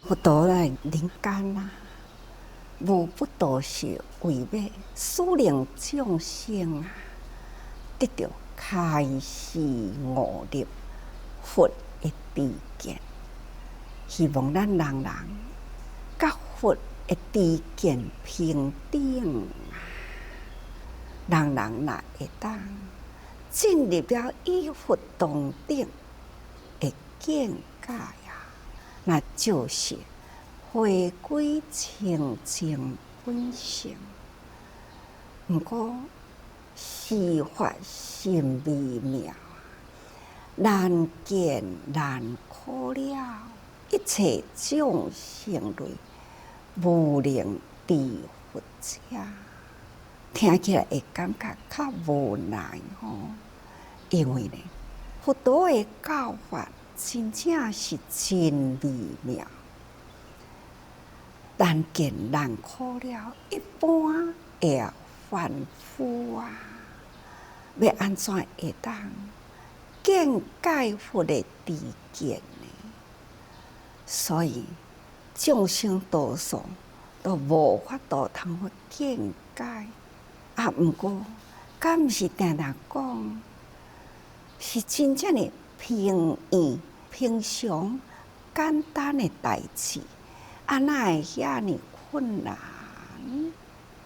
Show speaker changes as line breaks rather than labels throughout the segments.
佛陀来人间啊，无不都是为要使令众生啊，得到开示悟入佛的知见。希望咱人人甲佛的知见平等啊，人人若会当进入了与佛同等的境界啊，那就是回归清净本性。毋过事法甚微妙，难见难可了，一切众生类无能知佛者，听起来会感觉较无奈吼。因为呢，佛陀的教法真正是真微妙，难见难可了，一般也凡夫啊，要安怎会当见解佛的知见呢？所以众生多数都无法度通去见解啊。毋过，敢毋是定定讲，是真正的平易、平常、简单的代志，啊，哪会遐尼困难？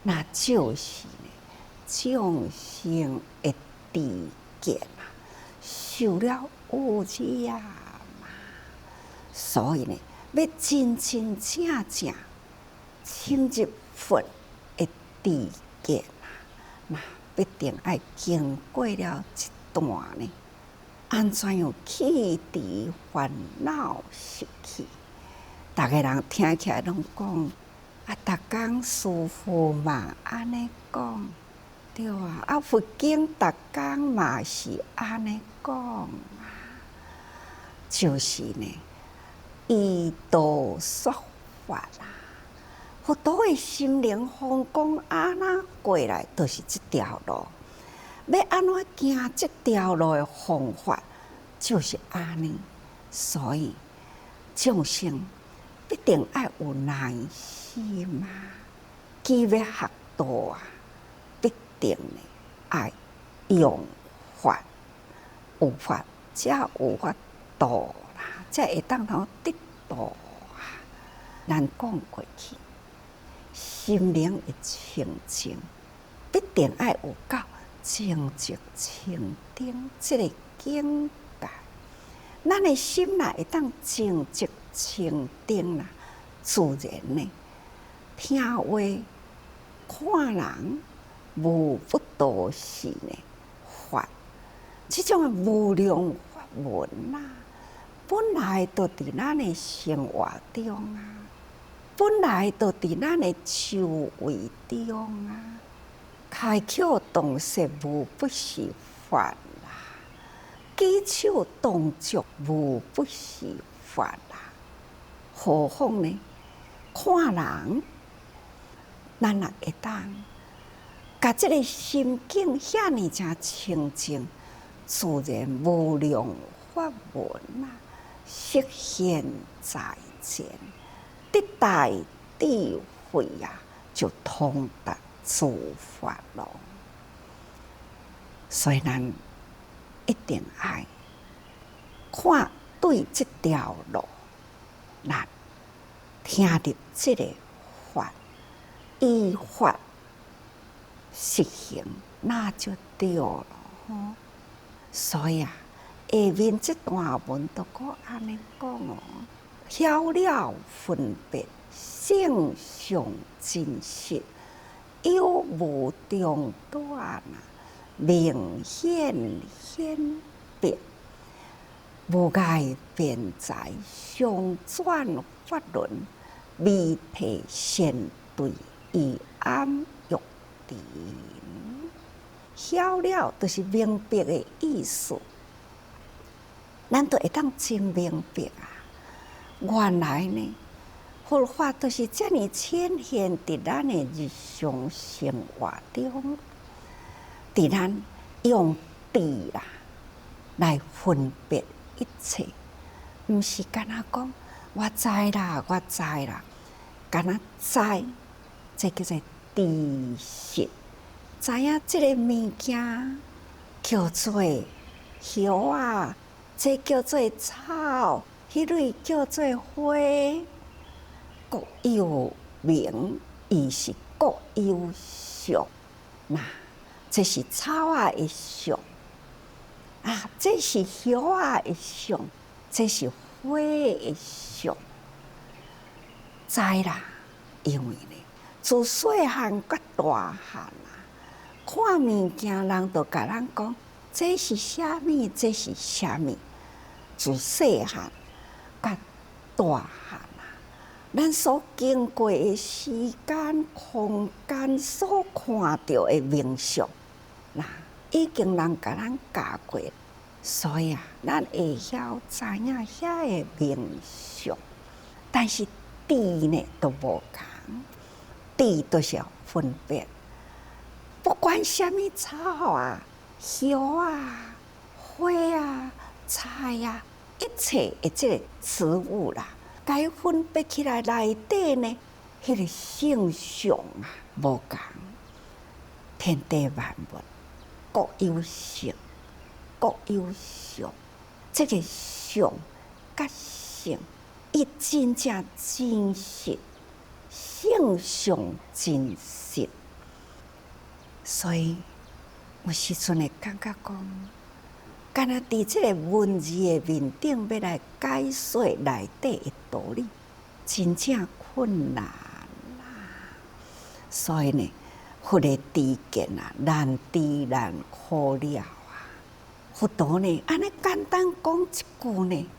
那就是呢，众生的知见啊，受了污染嘛。所以呢，要真真正正深入佛的知见啊，那必定要经过了一段呢，安怎样去除烦恼习气？逐个人听起来拢讲啊，逐工师父嘛安尼讲，对啊，啊佛经逐工嘛是安尼讲啊，就是呢，依道说法啦。佛陀的心灵方讲安那过来，就是这条路。要安怎行这条路的方法，就是安尼。所以众生必定要有耐心嘛。既要学道啊，必定呢爱用法，有法才有法度啦，才会当通得道啊。咱讲过去，心灵的清净，必定要有到清净清定这个境界。咱的心若会当清净清定啦，自然呢，听话看人无不都是呢法。这种的无量法门啊，本来就伫咱的生活中啊，本来就伫咱的周围中啊。开口动舌无不是法啦，举手动足无不是法啦。何况呢？看人，咱也会当甲这个心境遐尼正清净，自然无量法门啊，实现在前，得大智慧啊，就通达诸法咯。所以咱一定要看对这条路，咱听入这个法，依法实行，那就对了吼。所以啊，下面这段文都搁安尼讲哦，晓了分别性上真实，有无中断啊，明显显别，无碍辩才相转法轮，未体现对以安欲定。晓了就是明白的意思，咱就会当真明白啊。原来呢，佛法都是这么显现伫咱的日常生活中，伫咱用智来分别一切，毋是干那讲我知啦，我知啦，敢若知，这叫做知识。知影即个物件叫做叶啊，这叫做草，迄类叫做花，各有名，伊是各有相。那这是草啊的相啊，这是叶啊的相，这是花的相。知啦，因为呢，自细汉到大汉啊，看物件人就甲咱讲，这是啥物，这是啥物。自细汉到大汉啊，咱所经过的时间、空间，所看到的名相，那已经人甲咱教过，所以啊，咱会晓知影遐个名相。但是知呢都无同，知都是要分辨，不管什么草啊、叶啊、花啊、菜啊，一切的这个植物啦，该分别起来内底呢，迄个性相啊无同，天地万物各有性，各有相，这个相甲性。伊真正真实，性相真实，所以有时阵会感觉讲，敢若伫即个文字的面顶要来解说内底的道理，真正困难啦。所以呢，佛的知见啊，难知难可了啊。佛陀呢，安尼简单讲一句呢，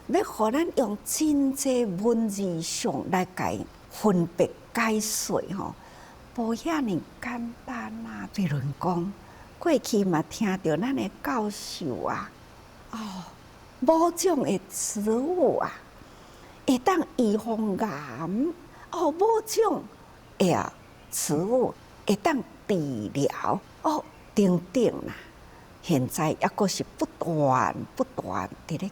要互咱用真济文字上来解分别解说吼，无遐尼简单啊。比如讲，过去嘛听到咱的教授啊，某种的植物啊，会当预防癌，某种的植物会当治疗，等等啦。现在抑阁是不断伫咧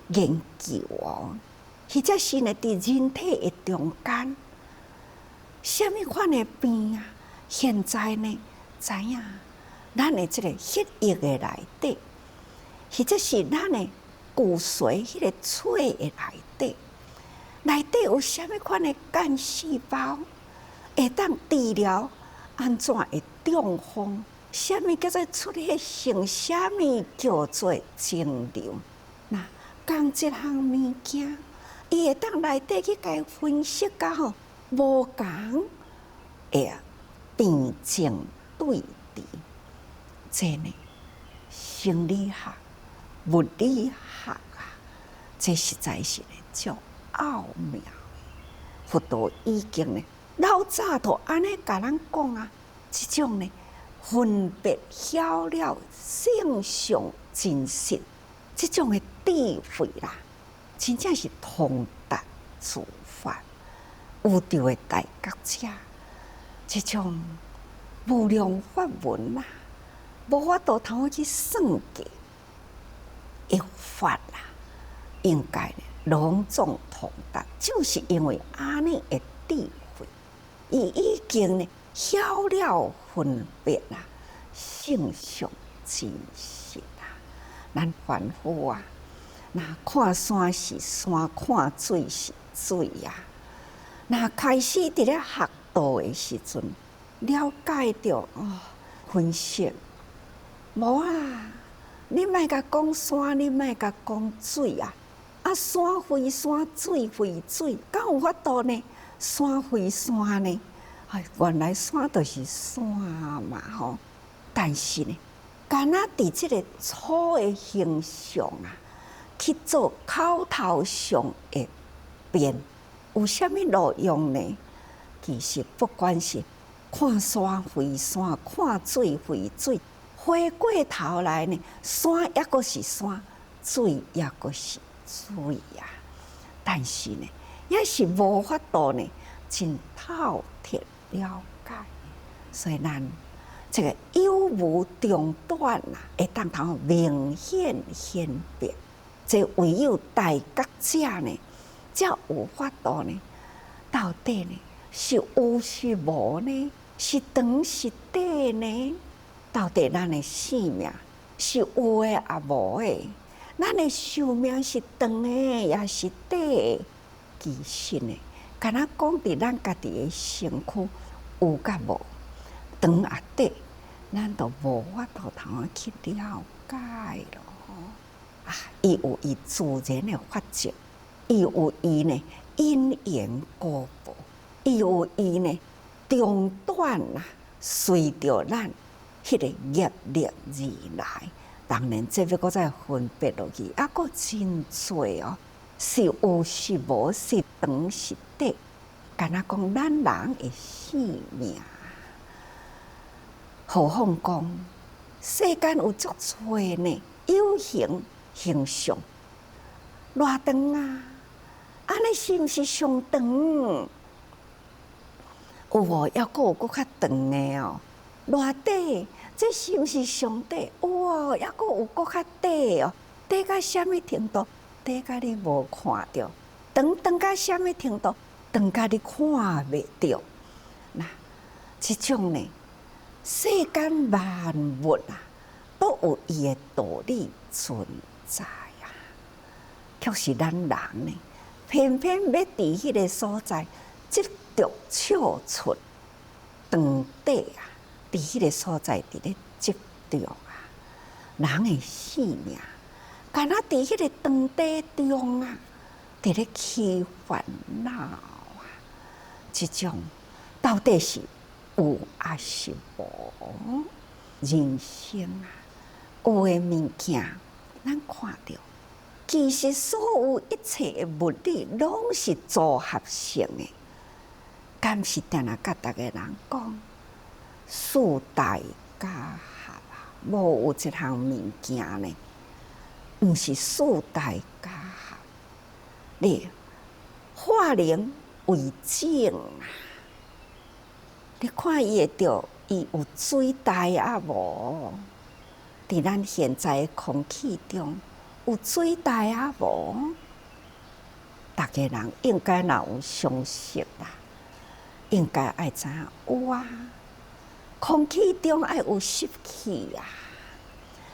研究或者是呢，伫人体的中间，什么款的病啊？现在呢，知影咱的这个血液的内底，或者是咱的骨髓迄个髓的内底有什么款的干细胞，会当治疗安怎的中风？什么叫做出血性？什么叫做肿瘤？那讲这项物件，伊会当内底去甲伊分析甲吼无共诶病症对治，这呢生理学、物理学啊，这实在是呢足奥妙。佛陀已经呢老早就安尼甲咱讲啊，这种呢分别晓了性相真实，这种的智慧啦，真正是通达自发。有着的大觉者，这种无量法门啦，无法度通去算计，一法啦，应该呢隆重通达，就是因为安尼的智慧，伊已经呢晓了分别啦，性相真实啦。咱凡夫啊，那看山是山，看水是水呀。那开始伫咧学道的时阵，了解到分析，无啊，你莫甲讲山，你莫甲讲水啊！山非山，水非水，敢有法度呢？山非山呢？原来山就是山嘛吼。但是呢，敢若伫即个粗的形象啊，去做口头上的辩。有啥物路用呢？其实不管是看山非山，看水非水，回过头来呢，山抑阁是山，水抑阁是水呀。但是呢，也是无法度呢，真透彻了解。所以咱这个有无中断啊，会当明显分别。这唯有大觉者呢，才有法度呢？到底呢是有是无呢？是长是短呢？到底咱的性命是有诶也无诶？咱的寿命是长诶也是短诶？其实呢，敢若讲伫咱家己诶身躯有甲无，长也短，咱都无法度通啊去了解咯。啊，伊有伊自然诶法则，伊有伊呢因缘果报，伊有伊呢长短啊，随着咱迄个业力而来。当然，这要搁再分别落去，还搁真多哦。是有是无，是长是短，敢若讲咱人的性命。何况讲世间有足多呢，有形形象偌长啊？安尼是毋是上长？有无？还阁有较长的哦？偌短？这是毋是上短？哇，还阁有阁较短哦？短到什么程度？短到你无看到，长到什么程度？长到你看袂到。那这种呢，世间万物啊，都有伊的道理存在啊。却是咱人呢，偏偏要伫迄个所在执着笑出长短啊，伫迄个所在伫咧执着啊，人的性命。敢若伫迄个长短中啊，伫咧起烦恼啊，即种到底是有还是无？人生啊，有诶物件，咱看到，其实所有一切诶物理，拢是组合性诶。敢是定定甲逐个人讲，四大加合啊，无有一项物件呢。毋是四大加合，你化零为净啊！你看伊会着，伊有水大啊无？伫咱现在诶空气中有水大啊无？逐个人应该若有常识啦，应该爱知影有啊。空气中爱有湿气啊！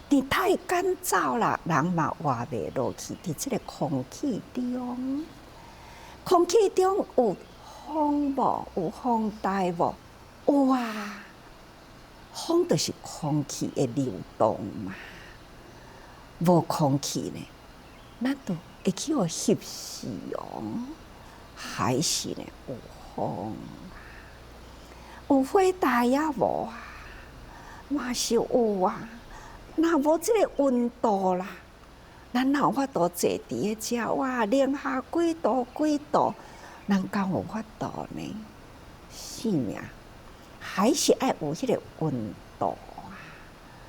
你太干燥啦，人嘛活袂落去。伫即个空气中，空气中有风无？有风带无？有啊，风就是空气的流动嘛。无空气呢，咱都会去互吸死哦。还是呢有风啊？有火带啊无啊？嘛是有啊。若无即个温度啦，咱哪有法度坐伫咧遮？哇，零下几度几度，咱敢有法度呢？是命还是爱有迄个温度啊？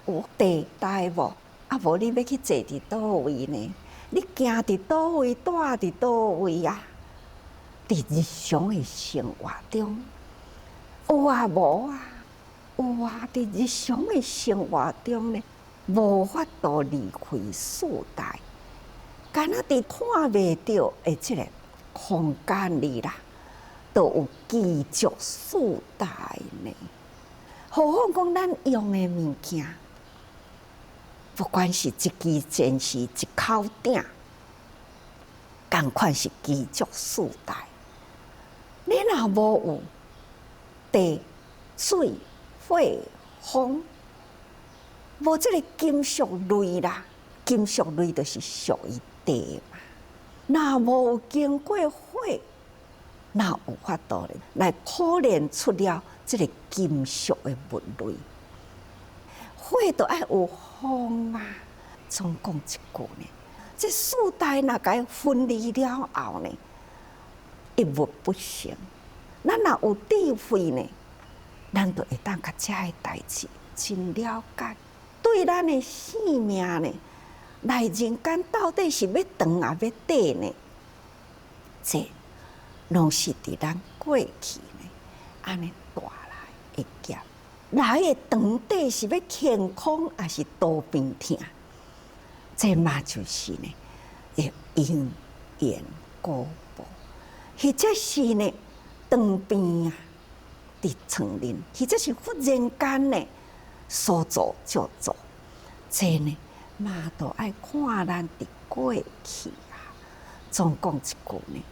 有地带无？啊无你要去坐伫倒位呢？你行伫倒位，住伫倒位啊？伫日常的生活中，有啊无啊？有啊！伫日常的生活中呢？无法度离开四大，敢若伫看袂到的即个空间里啦，都有记住四大呢。何况讲咱用的物件，不管是一支箭是一口鼎，共款是记住四大。你若无有地、水、火、风，无即个金属类啦，金属类就是属于地嘛。若无经过火，哪有法度呢？来可炼出了即个金属的物类。火都爱有风啊！总讲一句呢，这四大若甲伊分离了后呢，一物不成。咱若有智慧呢，咱就会当甲遮个代志真了解。对咱的生命呢，来人间到底是要长也要短呢？这拢是伫咱过去呢，安尼带来的业。来的长短是要健康还是多病痛？这嘛就是呢，因缘果报。或者是呢当边啊伫床边，或者是忽然间呢说做就做，这呢嘛都爱看咱伫过去啊。总讲一句呢，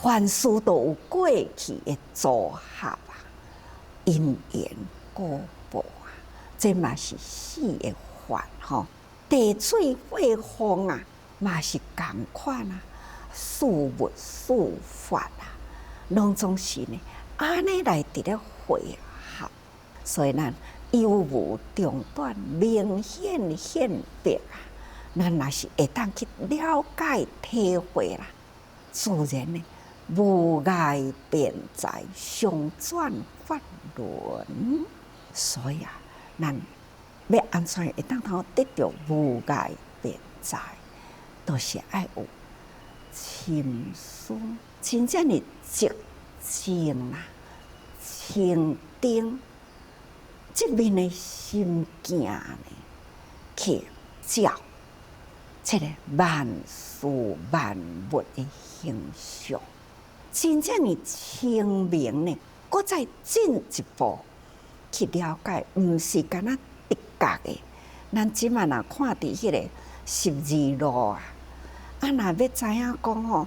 凡事都有过去的组合啊，因缘果报啊，这嘛是死的法吼。地水火风啊，嘛是共款啊，事物事法啊，拢总是呢安尼来伫咧汇合，所以咱有无中断，明显显别啊。咱若是会当去了解体会啦，自然呢无碍辩才，上转法轮。所以啊，咱要安怎会当通得到无碍辩才，都是爱有深思，真正的寂静啊，清定，这面的心境呢，去照。这个万事万物的形象，真正的清明呢，搁再进一步去了解，毋是干那直觉的。咱即马若看伫迄个十字路啊，若要知影讲吼，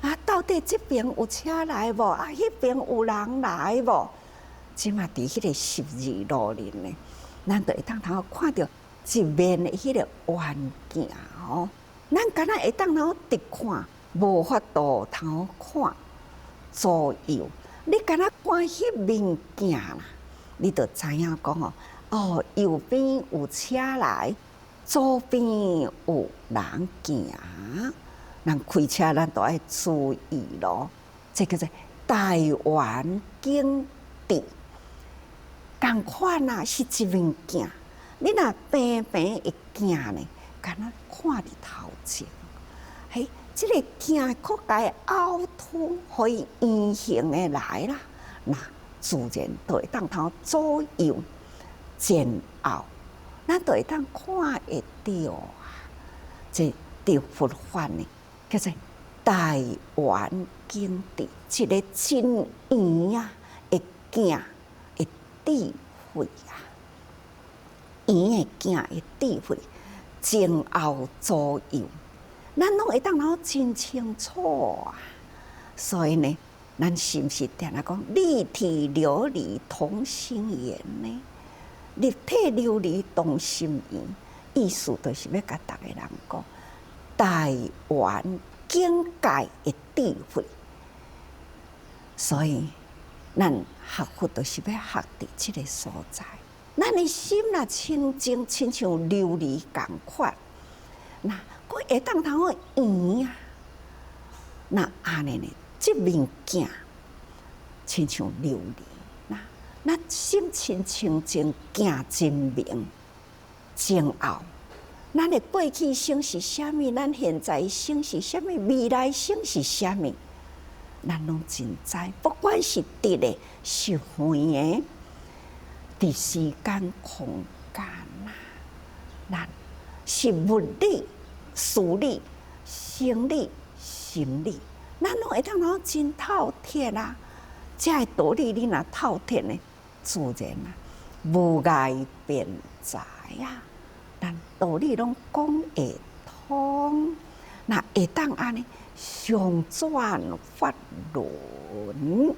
啊，到底这边有车来无？啊，迄边有人来无？即马伫迄个十字路里呢，咱就会当头看到一面的迄个远景吼，咱敢若会当头直看，无法度头看左右。你敢若看迄面镜啦，你就知影讲吼，哦，右边有车来，左边有人行。咱开车咱都要注意咯。这叫做台湾景致，共款啊，是一面镜。你若平平会镜呢，敢若看伫头前，嘿，这个镜搁家凹凸，可以圆形的来啦，那自然就会当头左右前后，咱就会当看会到啊。这伫佛法呢，叫做台湾景致，一个真圆啊的镜的智慧啊。圆的镜的智慧，前后左右，咱拢会当头真清楚啊。所以呢，咱是毋是定来讲立体琉璃同心圆呢？立体琉璃同心圆，意思就是要甲逐个人讲，台湾境界的智慧。所以，咱学佛就是要学伫即个所在。咱的心若清净，亲像琉璃共款，那佫会当头圆啊。那安尼呢？这面镜亲像琉璃，那心清清净，镜真明。前后，咱的过去生是啥物？咱现在生是啥物？未来生是啥物？咱拢真知，不管是直的，是圆的。伫时间空间啊，咱是物理、事理、生理、心理，咱拢会当头真透彻啊。这个道理你若透彻呢，自然啊，无碍辩才啊。咱道理拢讲会通，那会当安尼上转法轮，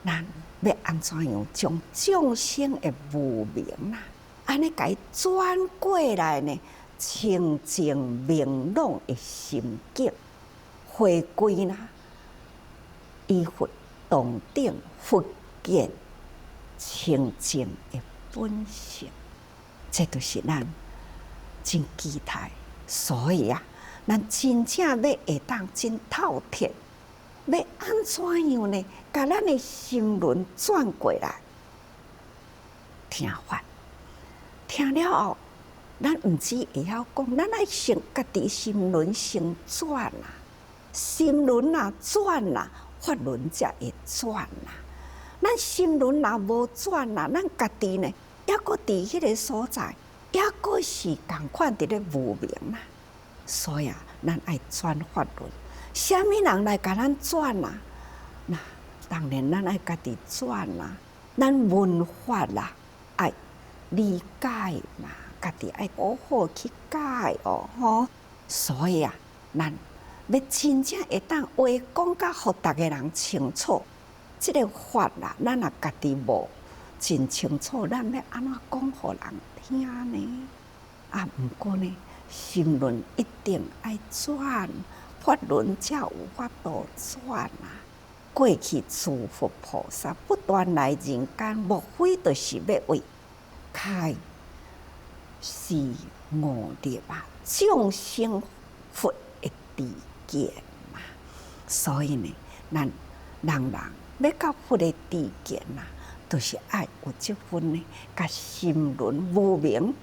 咱要安怎样将众生的无明啊，安尼甲伊转过来呢？清净明朗的心境，回归啦，依佛同顶佛见清净的本性，这就是咱真期待。所以啊，咱真正要会当真透彻。要安怎样呢？把咱的心轮转过来，听法，听了后，咱毋止会晓讲，咱爱先家己心轮先转啦，心轮啊转啦，法轮才会转啦。咱心轮若无转啦，咱家己呢，抑搁伫迄个所在，抑搁是共款伫咧无明啦。所以啊，咱爱转法轮。虾米人来甲咱转啊？那当然，咱爱家己转啦。咱文化啦，爱理解嘛，家己爱好好去解哦，吼。所以啊，咱要真正会当话讲甲，互逐个人清楚。即个法啦，咱若家己无真清楚，咱要安怎讲互人听呢？啊，毋过呢，心轮一定爱转，法轮才有法度转啊。过去诸佛菩萨不断来人间，莫非就是要为开示悟入啊众生佛的知见嘛。所以呢，咱人要到佛的知见啊，就是爱有这份呢，甲心轮无明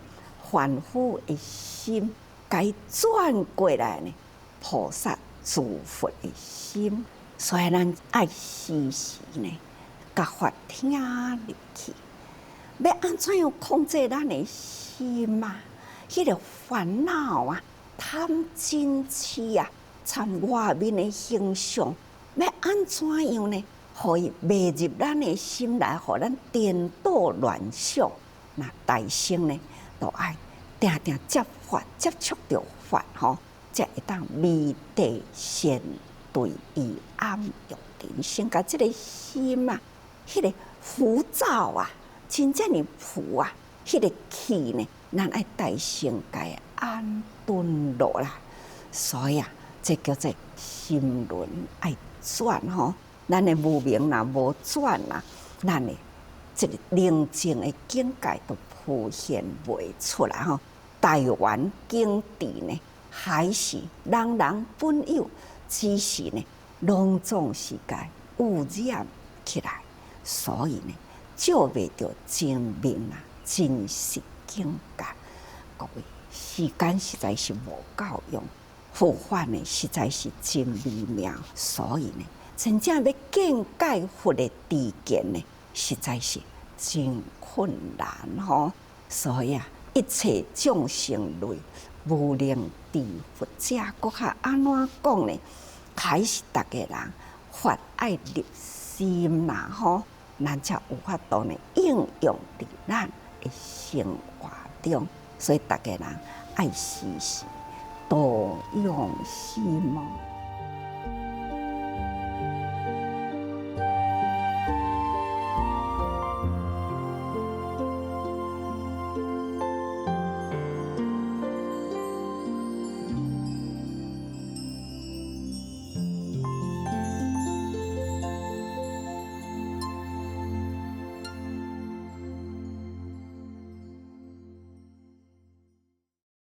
凡夫的心，该转过来呢，菩萨诸佛的心。所以咱爱时时呢，甲法听入去，要安怎样控制咱的心啊？迄个烦恼啊、贪嗔痴啊、参外面的形象，要安怎样呢？互伊未入咱的心来，互咱颠倒乱想。那大乘呢，都爱定定接法，接触着法吼，才会当弥地先对伊暗用人生，甲即个心啊，迄个浮躁啊，真正的浮啊，迄个气呢，咱爱大乘该安顿落来。所以啊，这叫做心轮爱转吼。咱的无明若无转啊，咱的这个宁静的境界都浮现袂出来吼。台湾经地呢，还是人人本有。只是呢，拢总是该污染起来，所以呢，照袂着真明啊，真实境界。各位，时间实在是无够用，佛法呢实在是真微妙，所以呢，真正要见解佛的知见呢，实在是真困难吼。所以啊，一切众生类。无能知佛者，搁较安怎讲呢？开始逐个人法爱入心啦吼，咱才有法度呢应用伫咱的生活中。所以逐个人爱时时多用心哦。